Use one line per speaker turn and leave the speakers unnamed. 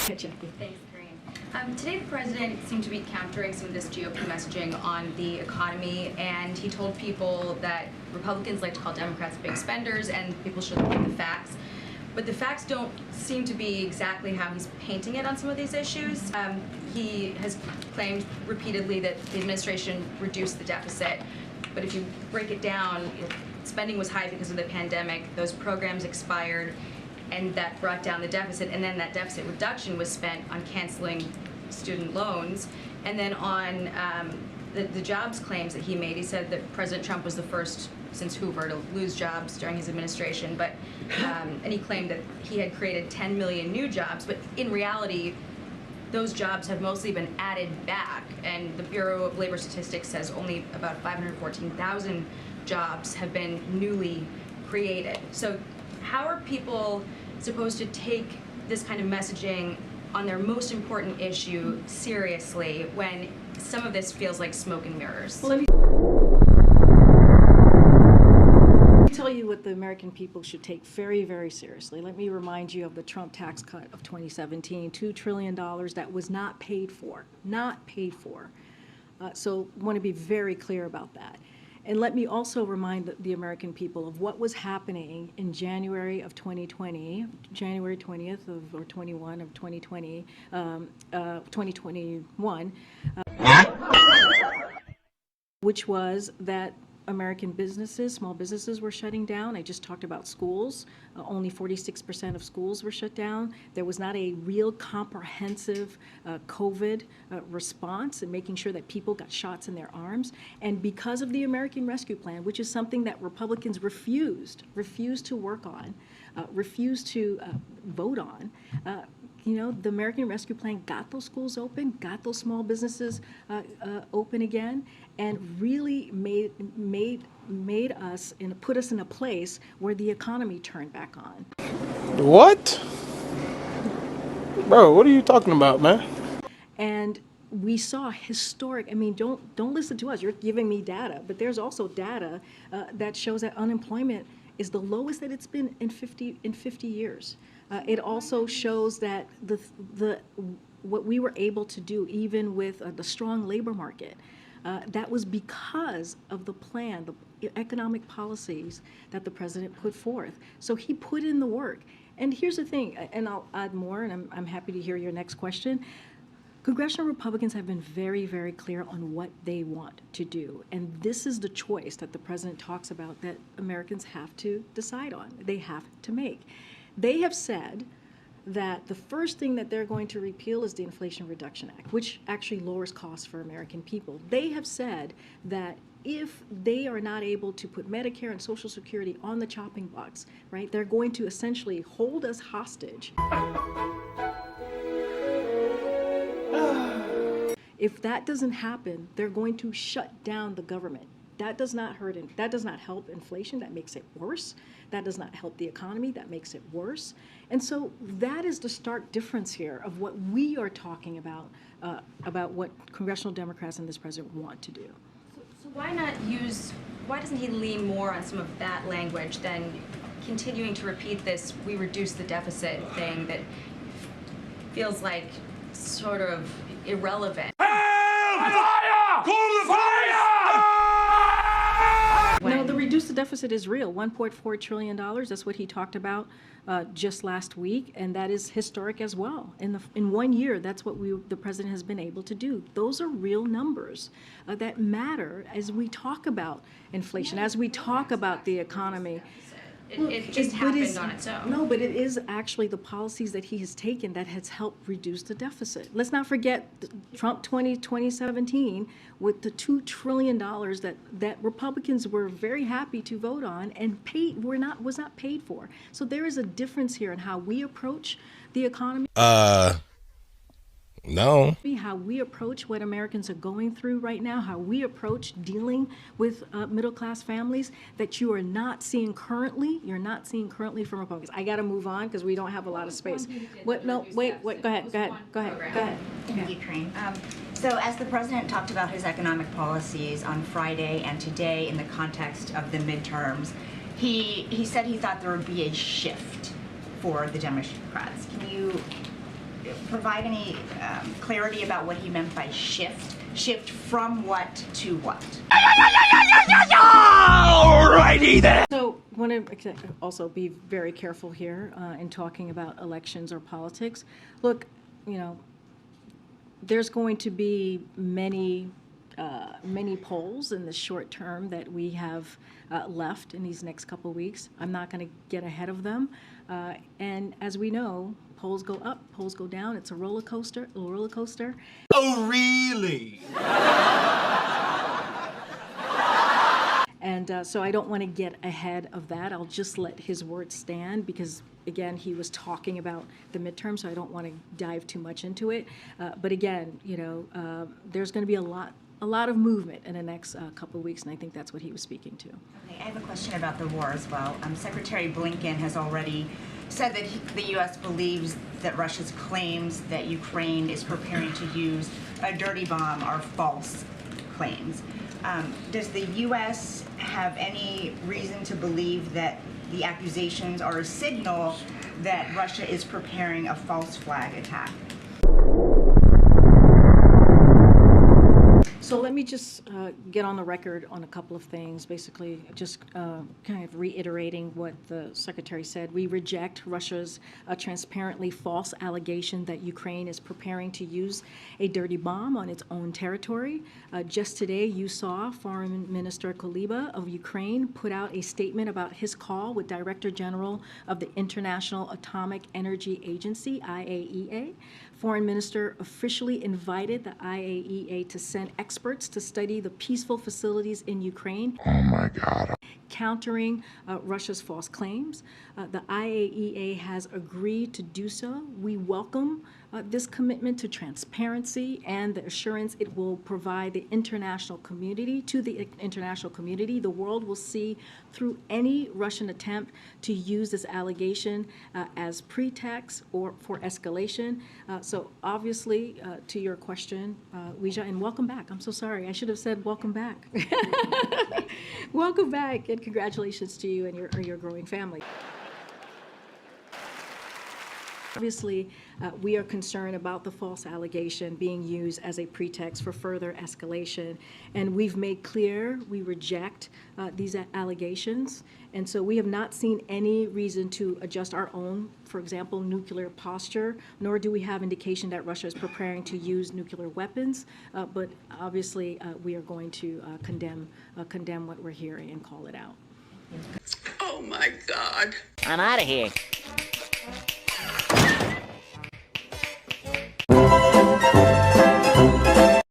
Thanks, Karine. Today the president seemed to be countering some of this GOP messaging on the economy, and he told people that Republicans like to call Democrats big spenders and people should look at the facts. But the facts don't seem to be exactly how he's painting it on some of these issues. He has claimed repeatedly that the administration reduced the deficit, but if you break it down, spending was high because of the pandemic, those programs expired, and that brought down the deficit, and then that deficit reduction was spent on canceling student loans, and then on the jobs claims that he made. He said that President Trump was the first since Hoover to lose jobs during his administration, but and he claimed that he had created 10 million new jobs, but in reality, those jobs have mostly been added back, and the Bureau of Labor Statistics says only about 514,000 jobs have been newly created. So how are people supposed to take this kind of messaging on their most important issue seriously when some of this feels like smoke and mirrors?
Well, let me tell you what the American people should take very, very seriously. Let me remind you of the Trump tax cut of 2017, $2 trillion that was not paid for, not paid for. So I want to be very clear about that. And let me also remind the American people of what was happening in January of 2020, January 20th of, or 21 of 2020, 2021, which was that American businesses, small businesses were shutting down. I just talked about schools. Only 46% of schools were shut down. There was not a real comprehensive COVID response and making sure that people got shots in their arms. And because of the American Rescue Plan, which is something that Republicans refused to work on, refused to vote on, you know, the American Rescue Plan got those schools open, got those small businesses open again, and really made us and put us in a place where the economy turned back on.
What? Bro, what are you talking about, man?
And we saw historic, I mean, don't listen to us, you're giving me data, but there's also data that shows that unemployment is the lowest that it's been in 50 years. It also shows that what we were able to do, even with the strong labor market, that was because of the plan, the economic policies that the president put forth. So he put in the work. And here's the thing, and I'll add more, and I'm happy to hear your next question. Congressional Republicans have been very, very clear on what they want to do. And this is the choice that the president talks about that Americans have to decide on, they have to make. They have said that the first thing that they're going to repeal is the Inflation Reduction Act, which actually lowers costs for American people. They have said that if they are not able to put Medicare and Social Security on the chopping blocks, right, they're going to essentially hold us hostage. If that doesn't happen, they're going to shut down the government. That does not that does not help inflation, that makes it worse. That does not help the economy, that makes it worse. And so that is the stark difference here of what we are talking about what congressional Democrats and this president want to do.
So why doesn't he lean more on some of that language than continuing to repeat this "we reduce the deficit" thing that feels like sort of irrelevant?
No, the reduce the deficit is real. $1.4 trillion, that's what he talked about just last week, and that is historic as well. In 1 year, that's what the president has been able to do. Those are real numbers that matter as we talk about inflation, as we talk about the economy.
It just happened on its own.
No, but it is actually the policies that he has taken that has helped reduce the deficit. Let's not forget Trump 2017 with the $2 trillion that Republicans were very happy to vote on and was not paid for. So there is a difference here in how we approach the economy.
No.
How we approach what Americans are going through right now, how we approach dealing with middle-class families that you are not seeing currently. You're not seeing currently from Republicans. I got to move on because we don't have a lot of space. What? No, wait. Go ahead.
Thank you, Karine. So as the president talked about his economic policies on Friday and today in the context of the midterms, he said he thought there would be a shift for the Democrats. Can you provide any clarity about what he meant by shift? Shift from what to what?
Alrighty then.
So I want to also be very careful here in talking about elections or politics. Look, you know, there's going to be many polls in the short term that we have left in these next couple of weeks. I'm not going to get ahead of them. And as we know, polls go up, polls go down. It's a roller coaster.
Oh, really?
And so I don't want to get ahead of that. I'll just let his words stand because, again, he was talking about the midterm, so I don't want to dive too much into it. But again, you know, there's going to be a lot of movement in the next couple of weeks, and I think that's what he was speaking to.
Okay, I have a question about the war as well. Secretary Blinken has already said that the U.S. believes that Russia's claims that Ukraine is preparing to use a dirty bomb are false claims. Does the U.S. have any reason to believe that the accusations are a signal that Russia is preparing a false flag attack?
So let me just get on the record on a couple of things, basically just kind of reiterating what the Secretary said. We reject Russia's transparently false allegation that Ukraine is preparing to use a dirty bomb on its own territory. Just today, you saw Foreign Minister Kuleba of Ukraine put out a statement about his call with Director General of the International Atomic Energy Agency, IAEA. Foreign Minister officially invited the IAEA to send experts to study the peaceful facilities in Ukraine.
Oh my God.
Countering Russia's false claims. The IAEA has agreed to do so. We welcome this commitment to transparency and the assurance it will provide the international community. The world will see through any Russian attempt to use this allegation as pretext or for escalation. So obviously, to your question, Weijia, and welcome back. I'm so sorry. I should have said welcome back. Welcome back, and congratulations to you and your growing family. Obviously, we are concerned about the false allegation being used as a pretext for further escalation, and we've made clear we reject these allegations, and so we have not seen any reason to adjust our own, for example, nuclear posture, nor do we have indication that Russia is preparing to use nuclear weapons, but obviously we are going to condemn what we're hearing and call it out.
Oh my God.
I'm out of here.